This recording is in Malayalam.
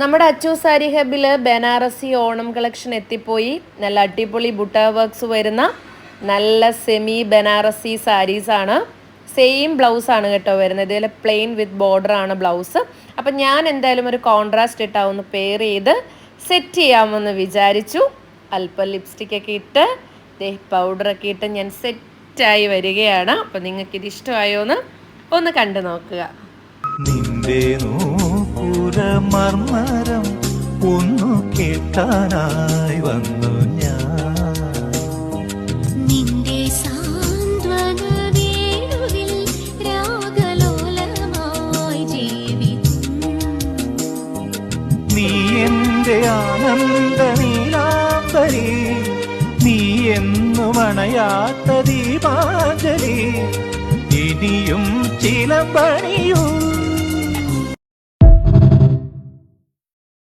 നമ്മുടെ അച്ചു സാരി ഹബിൽ ബനാറസി ഓണം കളക്ഷൻ എത്തിപ്പോയി. നല്ല അടിപൊളി ബുട്ട വർക്ക്സ് വരുന്ന നല്ല സെമി ബനാറസി സാരീസാണ്. സെയിം ബ്ലൗസാണ് കേട്ടോ വരുന്നത്. ഇതുപോലെ പ്ലെയിൻ വിത്ത് ബോർഡർ ആണ് ബ്ലൗസ്. അപ്പം ഞാൻ എന്തായാലും ഒരു കോൺട്രാസ്റ്റ് ഇട്ടാവുന്ന പെയർ ചെയ്ത് സെറ്റ് ചെയ്യാമെന്ന് വിചാരിച്ചു. അല്പം ലിപ്സ്റ്റിക്കൊക്കെ ഇട്ട് പൗഡറൊക്കെ ഇട്ട് ഞാൻ സെറ്റായി വരികയാണ്. അപ്പം നിങ്ങൾക്കിത് ഇഷ്ടമായോന്ന് ഒന്ന് കണ്ടു നോക്കുക. നിന്റെ മർമരം ഒന്നു കേൾക്കാനായി വന്നു ഞാൻ. നിന്റെ സാന്ത്വന വേണുവിൽ രാഗലോലമായി ജീവിക്കും. നീ എന്റെ ആനന്ദ നീലാംബരി, നീ എന്നും അണയാത്ത ദീപാഞ്ജലി, ഇനിയും ചിലമ്പണിയൂ